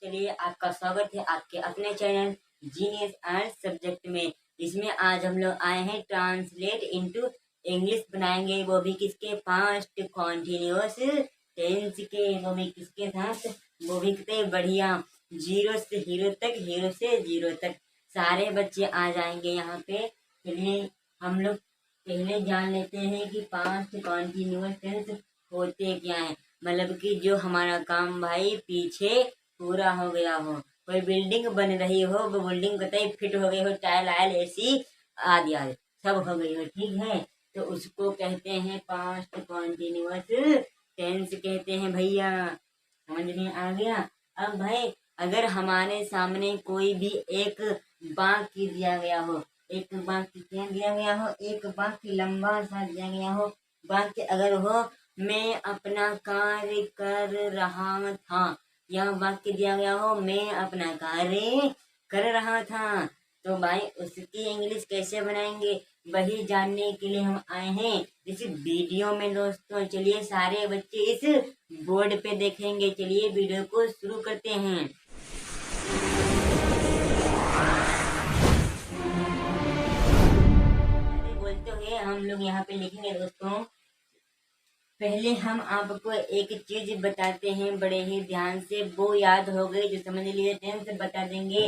चलिए आपका स्वागत है आपके अपने चैनल जीनियस एंड सब्जेक्ट में। इसमें आज हम लोग आए हैं ट्रांसलेट इनटू इंग्लिश बनाएंगे, वो भी किसके पास्ट कॉन्टिन्यूअस टेंस के, वो भी किसके साथ, वो भी कितने बढ़िया, जीरो से हीरो तक, हीरो से जीरो तक सारे बच्चे आ जाएंगे यहाँ पे। चलिए हम लोग पहले जान लेते हैं कि पास्ट कॉन्टिन्यूअस टेंस होते क्या है। मतलब कि जो हमारा काम भाई पीछे पूरा हो गया हो, कोई बिल्डिंग बन रही हो, वो बिल्डिंग कतई फिट हो गई हो, टाइल आयल एसी आदि आदि सब हो गई हो, ठीक है, तो उसको कहते हैं पास्ट कॉन्टिन्यूअस टेंस कहते हैं भैया। समझ में आ गया। अब भाई अगर हमारे सामने कोई भी एक वाक्य दिया गया हो, एक वाक्य क्या दिया गया हो, एक वाक्य लंबा सा दिया गया हो, वाक्य अगर हो मैं अपना कार्य कर रहा था, यह वाक्य दिया गया हो मैं अपना कार्य कर रहा था, तो भाई उसकी इंग्लिश कैसे बनाएंगे वही जानने के लिए हम आए हैं इस वीडियो में दोस्तों। चलिए सारे बच्चे इस बोर्ड पे देखेंगे। चलिए वीडियो को शुरू करते हैं। बोलते हुए हम लोग यहाँ पे लिखेंगे दोस्तों। पहले हम आपको एक चीज बताते हैं बड़े ही ध्यान से, वो याद हो गई जो समझ लिए टेंस बता देंगे,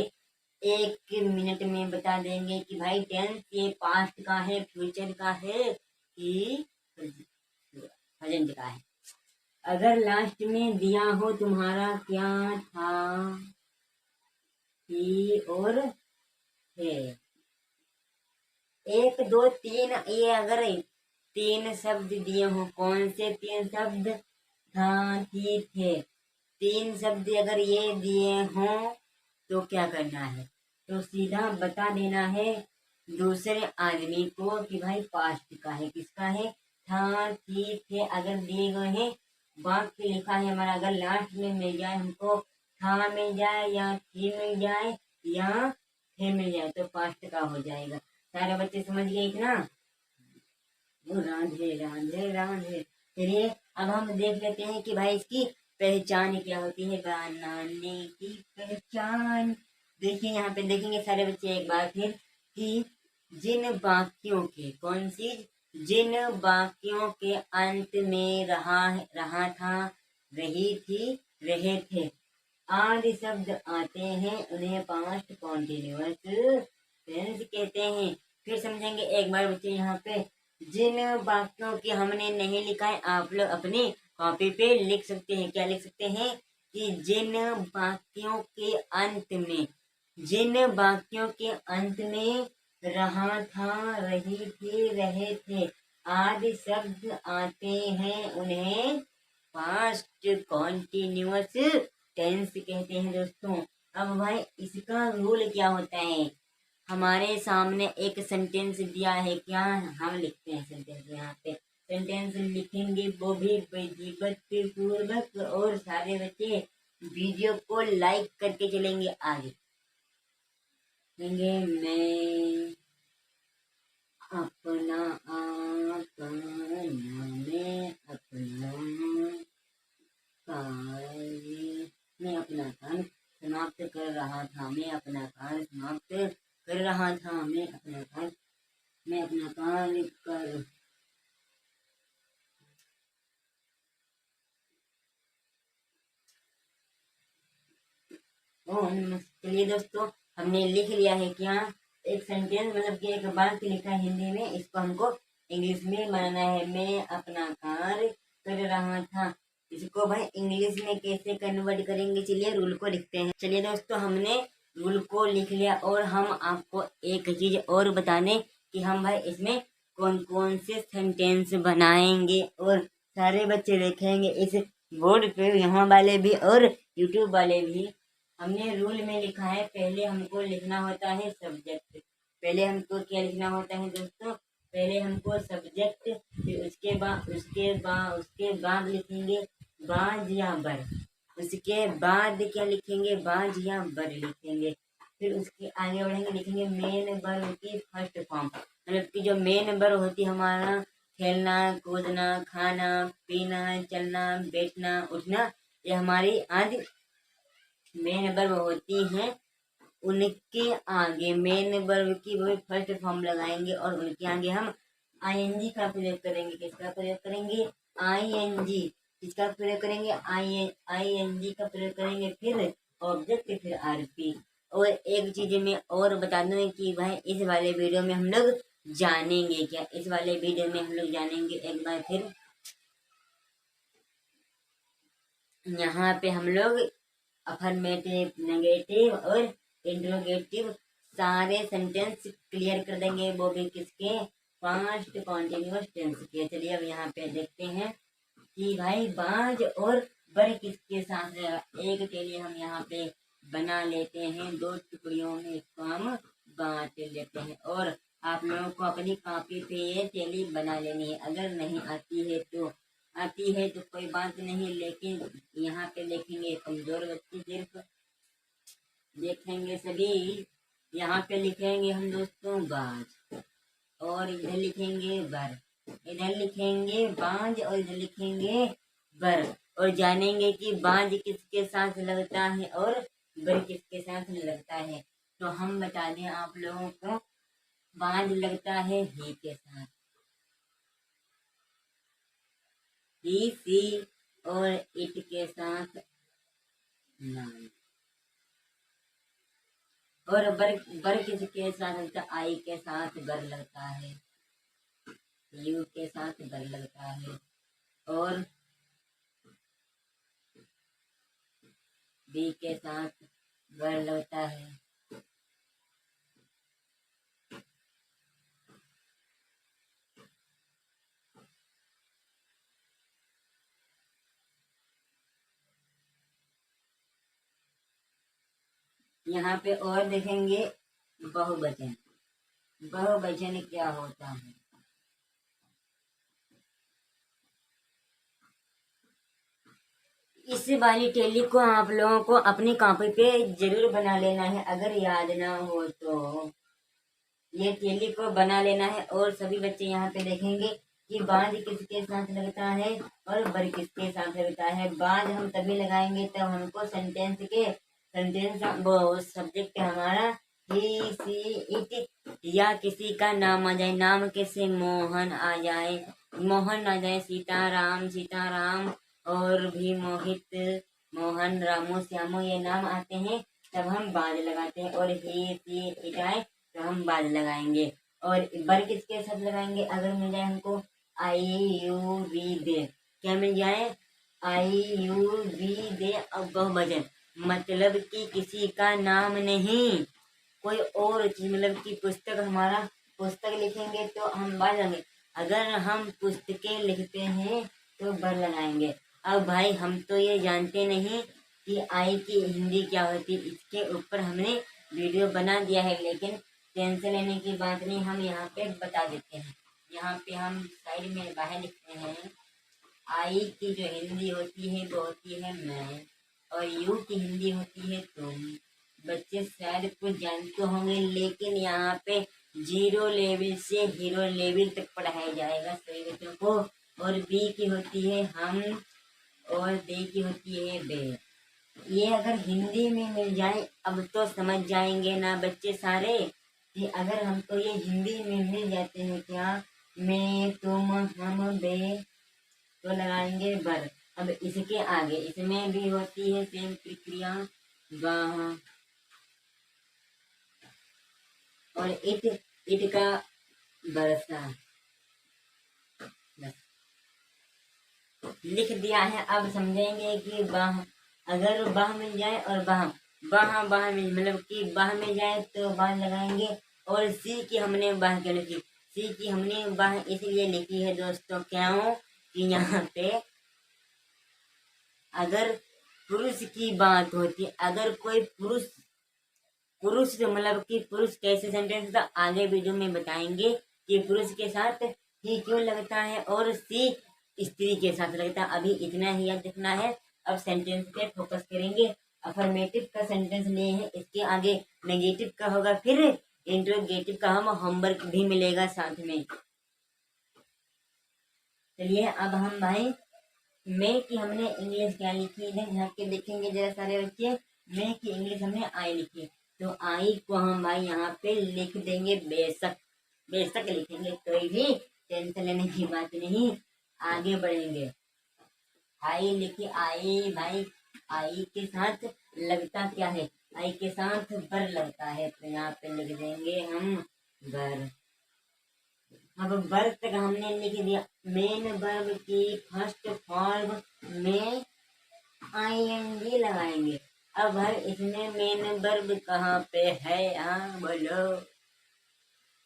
1 मिनट में बता देंगे कि भाई टेंस ये पास्ट का है, फ्यूचर का है कि प्रेजेंट का है। अगर लास्ट में दिया हो तुम्हारा क्या था, ही और है, 1 2 3, ये अगर 3 शब्द दिए हो, कौन से 3 शब्द, था थी थे, 3 शब्द अगर ये दिए हों तो क्या करना है, तो सीधा बता देना है दूसरे आदमी को कि भाई पास्ट का है, किसका है, था थी थे अगर दिए गए हैं, वाक्य लिखा है हमारा, अगर लास्ट में मिल जाए हमको, था मिल जाए या थी मिल जाए या थे मिल जाए तो पास्ट का हो जाएगा। सारे बच्चे समझ गए इतना? राधे राधे राधे। चलिए अब हम देख लेते हैं कि भाई इसकी पहचान क्या होती है, बनाने की पहचान। देखिए यहाँ पे देखेंगे सारे बच्चे एक बार फिर कि जिन वाक्यों के, कौन सी, जिन वाक्यों के अंत में रहा था, रही थी, रहे थे आदि शब्द आते हैं उन्हें पास्ट कॉन्टिन्यूअस टेंस कहते हैं। फिर समझेंगे एक बार बच्चे यहाँ पे, जिन वाक्यों की हमने नहीं लिखा है आप लोग अपनी कॉपी पे लिख सकते हैं। क्या लिख सकते हैं कि जिन वाक्यों के अंत में, जिन वाक्यों के अंत में रहा था, रही थी, रहे थे आदि शब्द आते हैं उन्हें पास्ट कॉन्टिन्यूअस टेंस कहते हैं दोस्तों। अब भाई इसका रूल क्या होता है, हमारे सामने एक सेंटेंस दिया है, क्या हम लिखते हैं सेंटेंस, यहाँ पे सेंटेंस लिखेंगे वो भी विधिवत पूर्वक, और सारे बच्चे वीडियो को लाइक करके चलेंगे आगे। मैं अपना मैं अपना काम समाप्त कर रहा था, मैं अपना कार्य समाप्त कर रहा था, मैं अपना कार्य, मैं अपना कार्य कर, चलिए दोस्तों हमने लिख लिया है क्या, एक सेंटेंस मतलब कि एक वाक्य लिखा है हिंदी में, इसको हमको इंग्लिश में बनाना है। मैं अपना कार्य कर रहा था, इसको भाई इंग्लिश में कैसे कन्वर्ट करेंगे, चलिए रूल को लिखते हैं। चलिए दोस्तों हमने रूल को लिख लिया, और हम आपको एक चीज और बता दें कि हम भाई इसमें कौन कौन से सेंटेंस बनाएंगे, और सारे बच्चे देखेंगे इस बोर्ड पे, यहाँ वाले भी और यूट्यूब वाले भी। हमने रूल में लिखा है, पहले हमको लिखना होता है सब्जेक्ट, पहले हमको क्या लिखना होता है दोस्तों, पहले हमको सब्जेक्ट, फिर उसके बाद लिखेंगे बाज या बर, उसके बाद क्या लिखेंगे, बाज या बर लिखेंगे, फिर उसके आगे बढ़ेंगे लिखेंगे मेन वर्ब की फर्स्ट फॉर्म, मतलब कि जो मेन वर्ब होती है हमारा, खेलना कूदना खाना पीना चलना बैठना उठना, ये हमारी आदि मेन वर्ब होती हैं उनके आगे, मेन वर्ब की वो फर्स्ट फॉर्म लगाएंगे और उनके आगे हम आईएनजी का प्रयोग करेंगे। किसका प्रयोग करेंगे? आईएनजी। किसका प्रयोग करेंगे? आईएनजी का प्रयोग करेंगे। फिर ऑब्जेक्ट, फिर आरपी। और एक चीज मैं और बता दूं कि भाई इस वाले वीडियो में हम लोग जानेंगे क्या, इस वाले वीडियो में हम लोग जानेंगे एक बार फिर यहाँ पे हम लोग अफर्मेटिव, नेगेटिव और इंट्रोगेटिव सारे सेंटेंस क्लियर कर देंगे, वो भी किसके? पास्ट कॉन्टिन्यूअस टेंस के। चलिए अब यहाँ पे देखते हैं कि भाई बाज और बर किसके साथ रहेगा। एक के लिए हम यहाँ पे बना लेते हैं, दो टुकड़ियों में इसको हम बांट लेते हैं और आप लोगों को अपनी कॉपी पे ये टेली बना लेनी है। अगर नहीं आती है तो कोई बात नहीं, लेकिन यहाँ पे देखेंगे कमजोर बच्चे सिर्फ देखेंगे सभी। यहाँ पे लिखेंगे हम दोस्तों बाज और इधर लिखेंगे बर, इधर लिखेंगे बाज और इधर लिखेंगे बर, और जानेंगे कि बाज किसके साथ लगता है और बर किसके साथ लगता है। तो हम बता दें आप लोगों को, बाज लगता है ही के साथ, ही सी, और इट के साथ नाम, और बर किसके साथ लगता है? आई के साथ बर लगता है, यू के साथ बर लगता है, और बी के साथ बर लगता है। यहाँ पे और देखेंगे बहुवचन। बहुवचन क्या होता है? इस वाली टेली को आप लोगों को अपनी कॉपी पे जरूर बना लेना है, अगर याद ना हो तो ये टेली को बना लेना है। और सभी बच्चे यहाँ पे देखेंगे कि बाज किसके साथ लगता है और बर किसके साथ लगता है। बाज हम तभी लगाएंगे तब हमको सेंटेंस वो सब्जेक्ट हमारा ही सी इट या किसी का नाम आ जाए। नाम कैसे? मोहन आ जाए, मोहन आ जाए, सीताराम सीताराम, और भी मोहित, मोहन, रामू, श्यामू, ये नाम आते हैं तब हम बाज लगाते हैं। और ही सी इट आए तो हम बाज लगाएंगे। और बर किसके साथ लगाएंगे? अगर मिल जाए हमको आई यू वी दे, क्या मिल जाए? आई यू वी दे। अब बहुवचन मतलब कि किसी का नाम नहीं, कोई और चीज, मतलब कि पुस्तक, हमारा पुस्तक लिखेंगे तो हम बाज लगाएंगे। अगर हम पुस्तकें लिखते हैं तो बर लगाएंगे। अब भाई हम तो ये जानते नहीं कि आई की हिंदी क्या होती है, इसके ऊपर हमने वीडियो बना दिया है, लेकिन टेंशन लेने की बात नहीं, हम यहाँ पे बता देते हैं। यहाँ पे हम साइड में बाहर लिखते हैं, आई की जो हिंदी होती है वो होती है मैं, और यू की हिंदी होती है तुम। बच्चे शायद कुछ जानते होंगे, लेकिन यहाँ पे जीरो लेवल से हीरो लेवल तक पढ़ाया जाएगा सभी बच्चों को। और बी की होती है हम, और बे की होती है बे। ये अगर हिंदी में मिल जाए अब तो समझ जाएंगे ना बच्चे सारे कि अगर हमको ये हिंदी में मिल जाते हैं क्या, मैं तुम हम बे, तो लगाएंगे बर। अब इसके आगे इसमें भी होती है सेम प्रक्रिया, वह, और इट का बरसा। बस लिख दिया है। अब समझेंगे कि बाह, अगर बाह मिल जाए और बाह, बाह बाह मिल, मतलब कि बाह मिल जाए तो बाह लगाएंगे। और सी की हमने बाह क्यों लिखी? सी की हमने बाह इसलिए लिखी है दोस्तों, क्यों कि यहाँ पे अगर पुरुष की बात होती, अगर कोई पुरुष, पुरुष मतलब कि पुरुष कैसे सेंटेंस था आगे वीडियो में बताएंगे कि पुरुष के साथ ही क्यों लगता है और सी स्त्री के साथ लगता है। अभी इतना ही याद रखना है। अब सेंटेंस पे फोकस करेंगे। अफर्मेटिव का सेंटेंस लिए हैं, इसके आगे नेगेटिव का होगा, फिर इंट्रोगेटिव का हम होमवर्क भी मिलेगा साथ में। चलिए अब हम भाई मैं कि हमने इंग्लिश क्या लिखी है यहाँ के देखेंगे जरा सारे बच्चे। मैं की इंग्लिश हमने आई लिखी, तो आई को हम भाई यहाँ पे लिख देंगे बेशक। बेशक लिखेंगे, कोई भी टेंशन लेने की बात नहीं, आगे बढ़ेंगे। आई लिखी, आई भाई, आई के साथ लगता क्या है, आई के साथ बर लगता है, तो यहाँ पे लिख देंगे हम बर। अब वर्ब तक हमने लिख दिया। मेन वर्ब की फर्स्ट फॉर्म में आईएनजी लगाएंगे। अब भाई इसमें मेन वर्ब कहाँ पे है, यहाँ बोलो।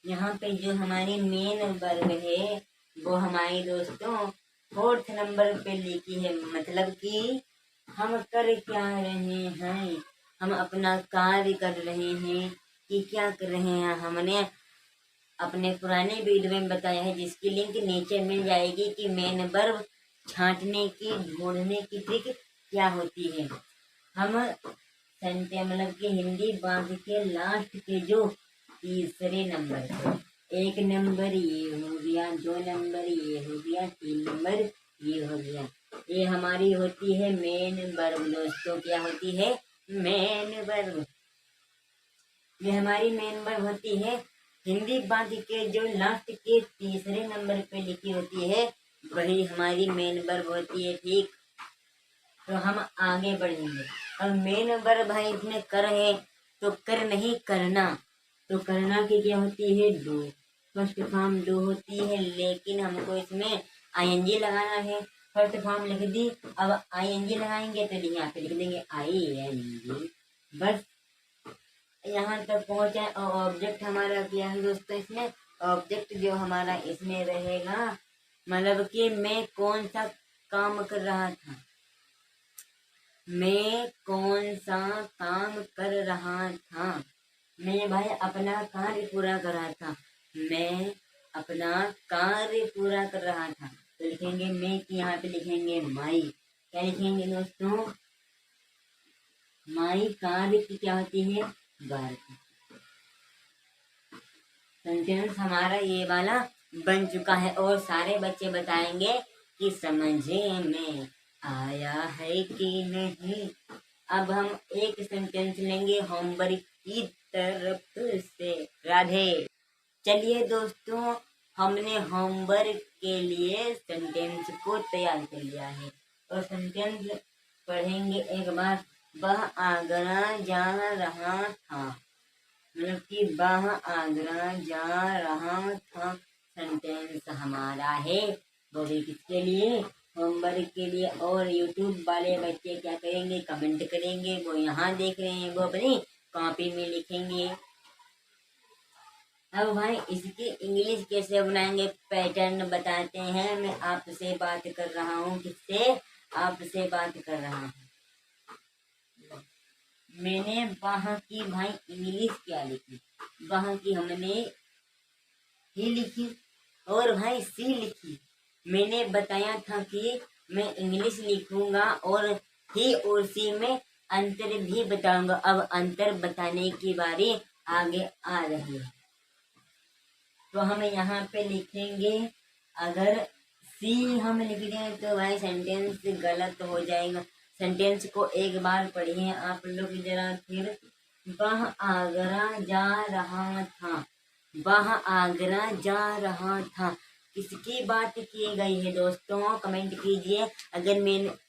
यहाँ पे जो हमारी मेन वर्ब है वो हमारी दोस्तों 4th नंबर पे लिखी है। मतलब कि हम कर क्या रहे हैं, हम अपना कार्य कर रहे हैं कि क्या कर रहे हैं। हमने अपने पुराने वीडियो में बताया है, जिसकी लिंक नीचे मिल जाएगी, कि मेन वर्ब छांटने की, ढूंढने की ट्रिक क्या होती है। हम सेंटेंस मतलब कि हिंदी वाक्य के लास्ट के जो तीसरे नंबर पे, 1 नंबर ये हो गया, 2 नंबर ये हो गया, 3 नंबर ये हो गया, ये हमारी होती है मेन वर्ब दोस्तों। क्या होती है, मेन वर्ब। ये हमारी मेन वर्ब होती है। हिंदी वाक्य के जो लास्ट के तीसरे नंबर पे लिखी होती है वही हमारी मेन वर्ब होती है, ठीक। तो हम आगे बढ़ेंगे। अब मेन वर्ब भाई इसमें कर है, तो कर नहीं करना, तो करना की क्या होती है, डू। फर्स्ट फॉर्म डू होती है, लेकिन हमको इसमें आईएनजी लगाना है। फर्स्ट फॉर्म लिख दी, अब आईएनजी लगाएंगे तो यहाँ पे लिख देंगे आईएनजी, बस यहाँ तक पहुंचे। और ऑब्जेक्ट हमारा क्या है दोस्तों, इसमें ऑब्जेक्ट जो हमारा इसमें रहेगा, मतलब कि मैं कौन सा काम कर रहा था, मैं कौन सा काम कर रहा था, मैं भाई अपना कार्य पूरा कर रहा था, मैं अपना कार्य पूरा कर रहा था, तो लिखेंगे मैं की यहाँ पे लिखेंगे माई। क्या लिखेंगे दोस्तों, माई कार्य की क्या होती है, वर्क। सेंटेंस हमारा ये वाला बन चुका है, और सारे बच्चे बताएंगे कि समझे में आया है कि नहीं। अब हम एक सेंटेंस लेंगे होमवर्क की तरफ से। राधे। चलिए दोस्तों, हमने होमवर्क के लिए सेंटेंस को तैयार कर लिया है, और सेंटेंस पढ़ेंगे एक बार। वह आगरा जा रहा था, मतलब कि वह आगरा जा रहा था, सेंटेंस हमारा है, वो भी किसके लिए, होमवर्क के लिए। और यूट्यूब वाले बच्चे क्या करेंगे, कमेंट करेंगे, वो यहाँ देख रहे हैं, वो अपनी कॉपी में लिखेंगे। अब भाई इसकी इंग्लिश कैसे बनाएंगे, पैटर्न बताते हैं। मैं आपसे बात कर रहा हूँ, किससे, आपसे बात कर रहा हूँ। मैंने वहाँ की भाई इंग्लिश क्या लिखी, वहाँ की हमने ही लिखी, और भाई सी लिखी। मैंने बताया था कि मैं इंग्लिश लिखूंगा, और ही और सी में अंतर भी बताऊंगा। अब अंतर बताने की बारी आगे आ रही है, तो हम यहाँ पे लिखेंगे। अगर सी हम लिख दें तो भाई सेंटेंस गलत हो जाएगा। सेंटेंस को एक बार पढ़िए आप लोग जरा फिर। वह आगरा जा रहा था, वह आगरा जा रहा था, किसकी बात की गई है दोस्तों, कमेंट कीजिए।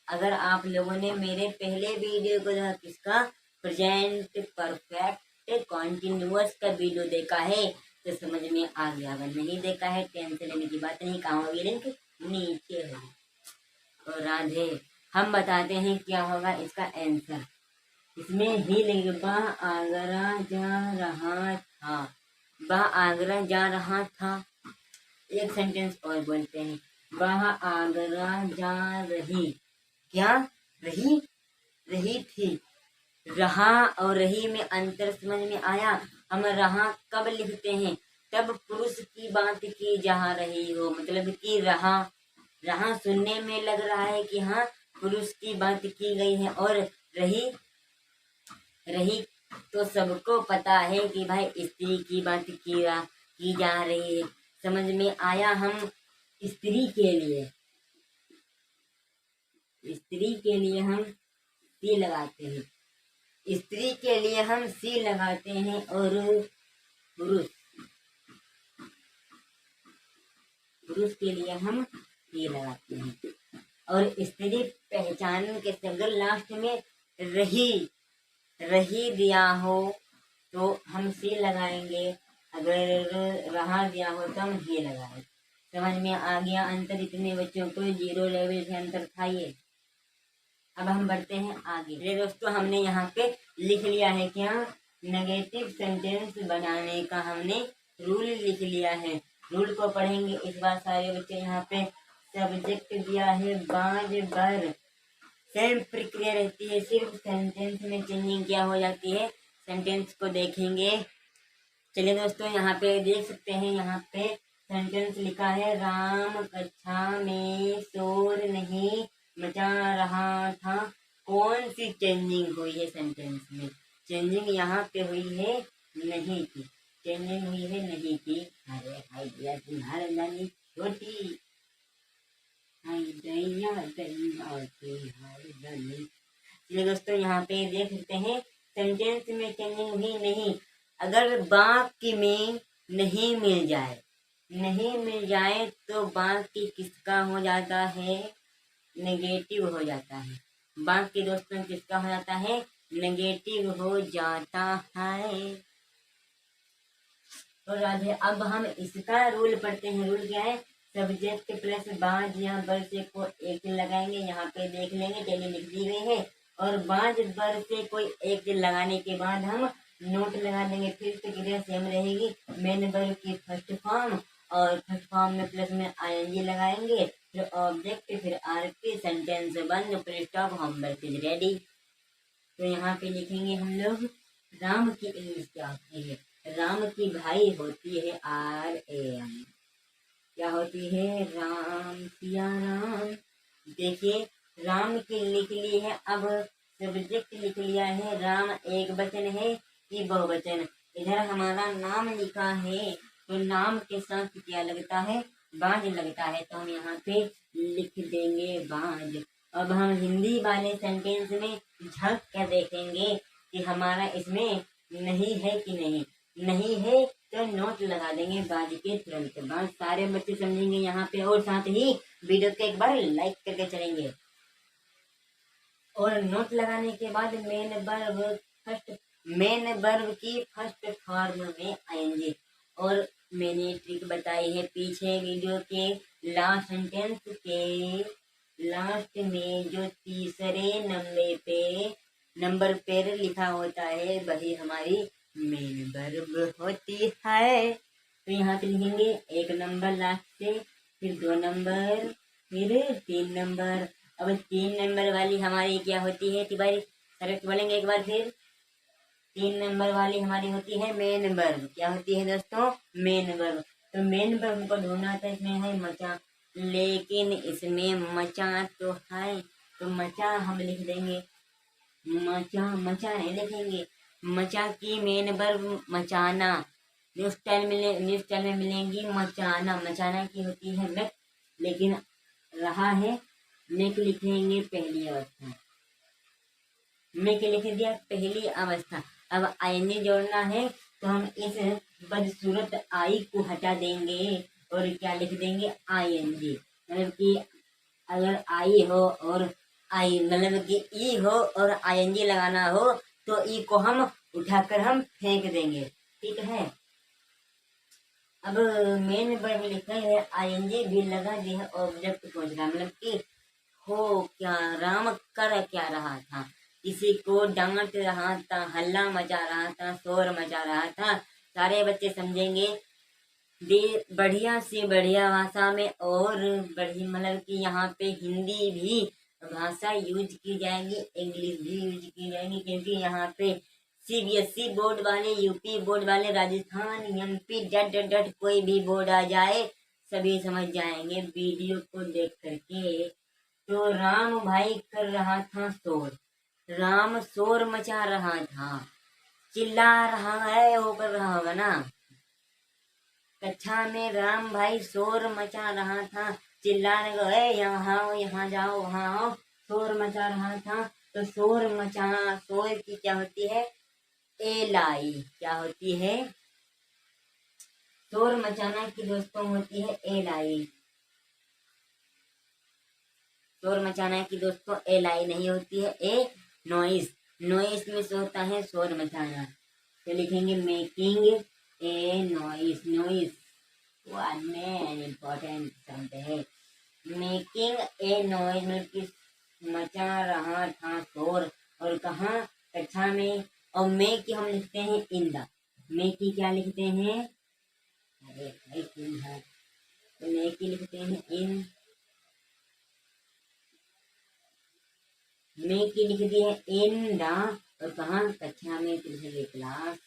अगर आप लोगों ने मेरे पहले वीडियो को देखा, किसका, प्रेजेंट परफेक्ट कॉन्टिन्यूअस का वीडियो देखा है, तो समझ में आ गया। अगर नहीं देखा है, टेंशन लेने की बात नहीं, कहाँ होगी लिंक, नीचे है। और राधे। हम बताते हैं क्या होगा इसका आंसर। इसमें ही लिंग, वह आगरा जा रहा था, वह आगरा जा रहा था। एक सेंटेंस और बोलते हैं, वह आगरा जा रही, क्या, रही, रही थी। रहा और रही में अंतर समझ में आया। हम रहा कब लिखते हैं, तब पुरुष की बात की जा रही हो, मतलब कि रहा, रहा सुनने में लग रहा है कि हाँ पुरुष की बात की गई है। और रही, रही तो सबको पता है कि भाई स्त्री की बात की जा रही है। समझ में आया। हम स्त्री के लिए, स्त्री के लिए हम सी लगाते हैं। स्त्री के लिए हम सी लगाते हैं और पुरुष पुरुष के लिए हम ये लगाते हैं। और स्त्री पहचान के अगर लास्ट में रही रही दिया हो तो हम सी लगाएंगे, अगर रहा दिया हो तो हम हे लगाएंगे। समझ में आ गया अंतर? इतने बच्चों को 0 लेवल से अंतर था ये। अब हम बढ़ते हैं आगे। ये दोस्तों हमने यहाँ पे लिख लिया है क्या, नेगेटिव सेंटेंस बनाने का हमने रूल लिख लिया है। रूल को पढ़ेंगे इस बार सारे बच्चे। यहाँ पे सब्जेक्ट दिया है बाज बर, सेम प्रक्रिया रहती है, सिर्फ सेंटेंस में चेंजिंग क्या हो जाती है, सेंटेंस को देखेंगे। चलिए दोस्तों यहाँ पे देख सकते हैं, यहाँ पे सेंटेंस लिखा है राम कक्षा में शोर नहीं मचा रहा था। कौन सी चेंजिंग हुई है सेंटेंस में? चेंजिंग यहाँ पे हुई है नहीं की, चेंजिंग हुई है नहीं की। अरे हाय दिया तुम्हारे नानी छोटी, हाय दैया दैया तुम्हारे नानी। चलिए दोस्तों यहाँ पे देख सकते हैं सेंटेंस में चेंजिंग हुई नहीं। अगर बाकी में नहीं मिल जाए, नहीं मिल जाए तो बाकी किसका हो जाता है, नेगेटिव हो जाता है। बाकी दोस्तों किसका हो जाता है, नेगेटिव हो जाता है। तो राधे अब हम इसका रूल पढ़ते हैं। रूल क्या है, सब्जेक्ट प्लस बाज या बर से को एक लगाएंगे। यहाँ पे देख लेंगे पहले लिख दी गई है। और बाज बर से कोई एक लगाने के बाद हम नोट लगा देंगे। फिर से क्रिया सेम रहेगी, मेन वर्ब की फर्स्ट फॉर्म, और फर्स्ट फॉर्म में प्लस में आईएनजी लगाएंगे, फिर ऑब्जेक्ट, फिर आरपी, सेंटेंस बंद, full stop, homework is ready. तो यहाँ पे लिखेंगे हम लोग राम की इंग्लिश क्या होती है। राम की भाई होती है RAM। क्या होती है, राम सिया राम। देखिए राम की लिख ली है। अब सब्जेक्ट लिख लिया है, राम एक वचन है कि बहुवचन। इधर हमारा नाम लिखा है तो नाम के साथ क्या लगता है, बाज लगता है, तो हम यहाँ पे लिख देंगे बाज। अब हम हिंदी वाले सेंटेंस में झलक कर देखेंगे कि हमारा इसमें नहीं है कि नहीं। नहीं है तो नोट लगा देंगे बाज के तुरंत बाद। सारे बच्चे समझेंगे यहाँ पे, और साथ ही वीडियो को एक बार लाइक करके चलेंगे। और नोट लगाने के बाद मेन वर्ब की फर्स्ट फॉर्म में आएंगे। और मैंने ट्रिक बताई है पीछे वीडियो के लास्ट सेंटेंस के लास्ट में जो तीसरे नंबर पे लिखा होता है वही हमारी मेन वर्ब होती है। तो यहाँ पे लिखेंगे 1 नंबर लास्ट से, फिर 2 नंबर, फिर 3 नंबर। अब 3 नंबर वाली हमारी क्या होती है तिवारी, करेक्ट बोलेंगे एक बार फिर। 3 नंबर वाली हमारी होती है मेन वर्ब। क्या होती है दोस्तों, मेन वर्ब। तो मेन वर्ब हमको ढूंढना था, इसमें है मचा, लेकिन इसमें मचा तो है, तो मचा हम लिख देंगे। मचा मचा नहीं लिखेंगे, मचा की मेन वर्ब मचाना। न्यूज टाइम में मिलेंगी मचाना। मचाना की होती है मेक, लेकिन रहा है मेक लिखेंगे पहली अवस्था। मेक लिख दिया पहली अवस्था। अब आईएनजी जोड़ना है तो हम इस बदसूरत आई को हटा देंगे और क्या लिख देंगे, आईएनजी। मतलब कि अगर आई हो और आई, मतलब कि ई हो और आईएनजी लगाना हो तो ई को हम उठाकर हम फेंक देंगे, ठीक है। अब मेन वर्ब लिखा है, आईएनजी भी लगा दिया, ऑब्जेक्ट पहुंच रहा, मतलब कि हो क्या, राम कर क्या रहा था, किसी को डांट रहा था, हल्ला मचा रहा था, शोर मचा रहा था। सारे बच्चे समझेंगे बढ़िया से बढ़िया भाषा में। और बढ़िया मतलब कि यहाँ पे हिंदी भी भाषा यूज की जाएगी, इंग्लिश भी यूज की जाएगी, क्योंकि यहाँ पे CBSE बोर्ड वाले, यूपी बोर्ड वाले, राजस्थान, MP डट कोई भी बोर्ड आ जाए सभी समझ जाएंगे वीडियो को देख करके। तो राम भाई कर रहा था शोर, राम शोर मचा रहा था, चिल्ला रहा है, वो कर रहा होगा ना। कक्षा में राम भाई शोर मचा रहा था, चिल्लाने को, यहाँ आओ, यहाँ जाओ, वहाँ आओ, शोर मचा रहा था। तो शोर मचाना, शोर की क्या होती है? एलाई। क्या होती है? शोर मचाना की दोस्तों होती है एलाई। शोर मचाना की दोस्तों एलाई नहीं होती है, ए नॉइस। नॉइस में से होता है शोर मचाना। तो लिखेंगे making a noise. Noise one में इम्पोर्टेंट शब्द है। मेकिंग ए नॉइस मतलब कि मचा रहा था शोर। और कहाँ? कक्षा में। और मे की हम लिखते हैं इन द। मे की क्या लिखते हैं? अरे भाई इन है, तो मे की लिखते हैं इन। मे की लिख दी है इन द। और कहाँ? कक्षा में, तो लिखेंगे क्लास।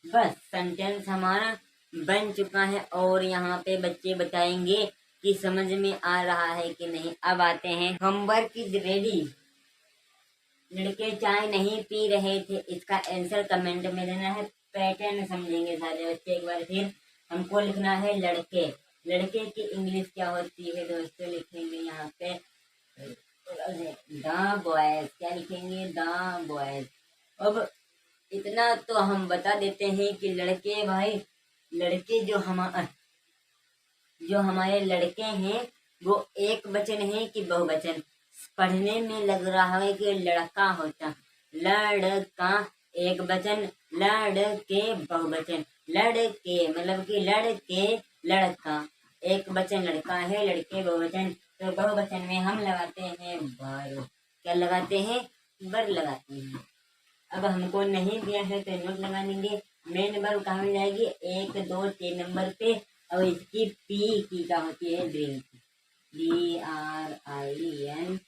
बस सेंटेंस हमारा बन चुका है। और यहाँ पे बच्चे बताएंगे कि समझ में आ रहा है कि नहीं। अब आते हैं होमवर्क इज रेडी। लड़के चाय नहीं पी रहे थे, इसका आंसर कमेंट में देना है। पैटर्न समझेंगे सारे बच्चे एक बार फिर। हमको लिखना है लड़के। लड़के की इंग्लिश क्या होती है दोस्तों? लिखेंगे यहाँ पे द बॉयज। क्या लिखेंगे? The boys. अब इतना तो हम बता देते हैं कि लड़के भाई, लड़के जो हमारे लड़के हैं वो एक वचन है कि बहुवचन? पढ़ने में लग रहा है कि लड़का होता। लड़का एक वचन, लड़के बहुवचन। लड़के मतलब कि लड़के, लड़का एक वचन, लड़का है, लड़के बहुवचन। तो बहुवचन में हम लगाते हैं बर। क्या लगाते हैं? बर लगाते हैं। अब हमको नहीं दिया है तो नोट लगा लेंगे। मेन वर्ब कहाँ मिल जाएगी? 1 2 3 नंबर पे। अब इसकी पी की क्या होती है? ड्रिंक। DRINK।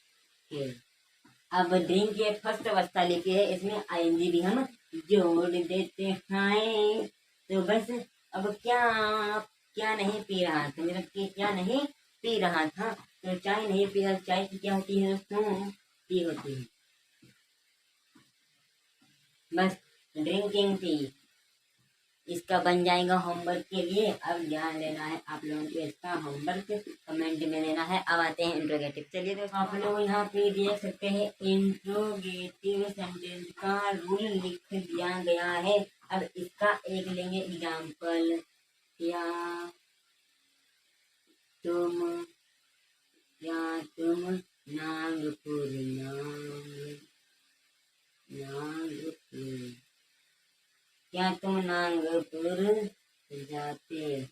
अब ड्रिंक के फर्स्ट अवस्था लिखी है, इसमें आईएनजी भी हम जोड़ देते हैं। तो बस अब क्या, क्या नहीं पी रहा था, मतलब कि क्या नहीं पी रहा था। तो चाय नहीं पी रहा। चाय की क्या होती है दोस्तों? पी होती है। बस ड्रिंकिंग टी। इसका बन जाएगा होमवर्क के लिए। अब ध्यान देना है आप लोगों को, इसका होमवर्क कमेंट में देना है। अब आते हैं इंट्रोगेटिव। चलिए दोस्तों, आप लोग यहाँ पे देख सकते हैं इंट्रोगेटिव सेंटेंस का रूल लिख दिया गया है। अब इसका एक लेंगे एग्जाम्पल। या तुम, या तुम नागपुर, नागपुर, क्या तुम नागपुर जाते?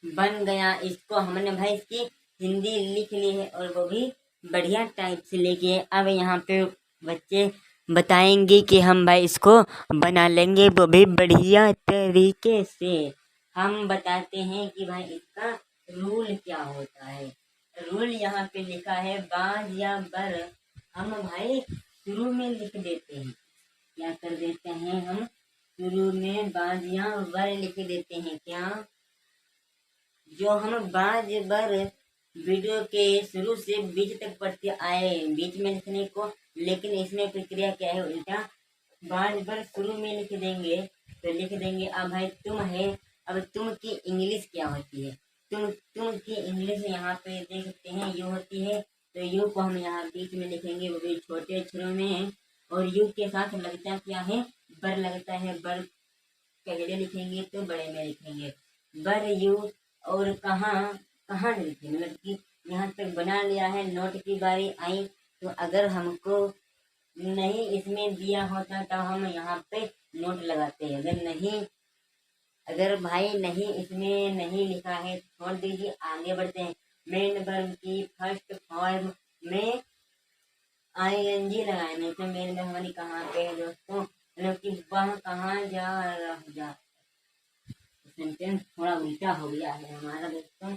बन गया। इसको हमने भाई इसकी हिंदी लिख ली है और वो भी बढ़िया टाइप से लेके। अब यहाँ पे बच्चे बताएंगे कि हम भाई इसको बना लेंगे वो भी बढ़िया तरीके से। हम बताते हैं कि भाई इसका रूल क्या होता है। रूल यहाँ पे लिखा है बाज या बर। हम भाई शुरू में लिख देते हैं। क्या कर देते हैं? हम शुरू में बाज या बर लिख देते हैं। क्या? जो हम बाज बर वीडियो के शुरू से बीच तक पढ़ते आए, बीच में लिखने को। लेकिन इसमें प्रक्रिया क्या है? उल्टा बाज बर शुरू में लिख देंगे। तो लिख देंगे अब भाई तुम है। अब तुम की इंग्लिश क्या होती है? तुम की इंग्लिश यहाँ पे देख सकते हैं यू होती है। तो यू को हम यहाँ बीच में लिखेंगे, वो भी छोटे अक्षरों में। और यू के साथ लगता क्या है? बर लगता है। बर पहले लिखेंगे तो बड़े में लिखेंगे बर यू। और कहाँ कहाँ लिखे, मतलब कि यहाँ तक बना लिया है। नोट की बारी आई तो अगर हमको नहीं इसमें दिया होता तो हम यहाँ पे नोट लगाते हैं। अगर नहीं, अगर भाई नहीं इसमें नहीं लिखा है छोड़ दीजिए, आगे बढ़ते हैं। मेन वर्ब की फर्स्ट फॉर्म में आईएनजी लगाने से मेन वर्ब हमारी कहाँ पे है दोस्तों? मतलब कि वह कहाँ जा। सेंटेंस थोड़ा उल्टा हो गया है हमारा दोस्तों।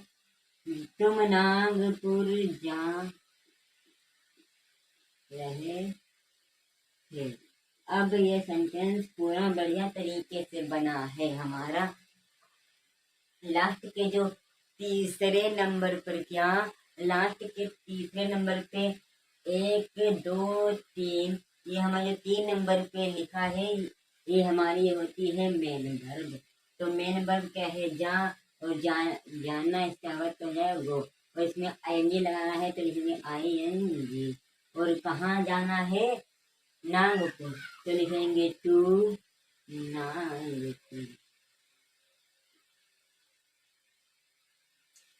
तुम नागपुर जा रहे थे। अब ये सेंटेंस पूरा बढ़िया तरीके से बना है हमारा। लास्ट के जो तीसरे नंबर पर, क्या लास्ट के तीसरे नंबर पे 1 2 3, ये हमारे 3 नंबर पे लिखा है। ये हमारी होती है मेन वर्ब। तो मेन वर्ब क्या है? जा। और जानना इसका अर्थ तो है वो, और इसमें ING लगाना है तो लिखेंगे ING। और कहाँ जाना है, नागपुर, तो लिखेंगे टू नागपुर।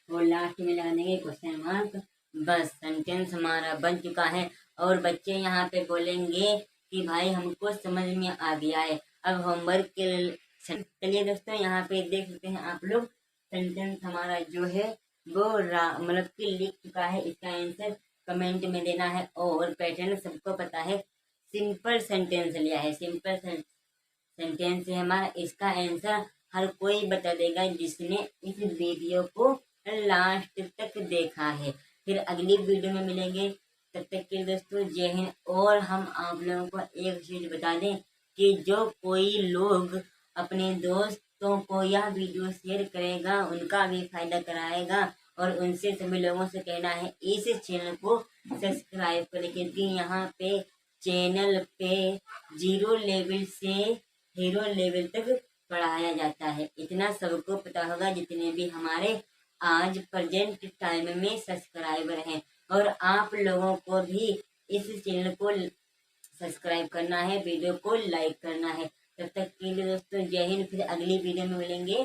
और लास्ट में लगा देंगे क्वेश्चन मार्क। बस सेंटेंस हमारा बन चुका है। और बच्चे यहाँ पे बोलेंगे कि भाई हमको समझ में आ गया है। अब होमवर्क के चलिए दोस्तों, यहाँ पे देख सकते हैं आप लोग, सेंटेंस हमारा जो है वो मतलब कि लिख चुका है। इसका आंसर कमेंट में देना है। और पैटर्न सबको पता है, सिंपल सेंटेंस लिया है, सिंपल सेंटेंस है हमारा। इसका आंसर हर कोई बता देगा जिसने इस वीडियो को लास्ट तक देखा है। फिर अगली वीडियो में मिलेंगे, तब तक के लिए दोस्तों जय हिंद। और हम आप लोगों को एक चीज बता दें कि जो कोई लोग अपने दोस्तों को यह वीडियो शेयर करेगा उनका भी फायदा कराएगा। और उनसे सभी लोगों से कहना है इस चैनल को सब्सक्राइब करें, क्योंकि यहाँ पे चैनल पे 0 लेवल से हीरो लेवल तक पढ़ाया जाता है। इतना सबको पता होगा जितने भी हमारे आज प्रेजेंट टाइम में सब्सक्राइबर हैं। और आप लोगों को भी इस चैनल को सब्सक्राइब करना है, वीडियो को लाइक करना है। तब तक के लिए दोस्तों जय हिंद। फिर अगली वीडियो में मिलेंगे।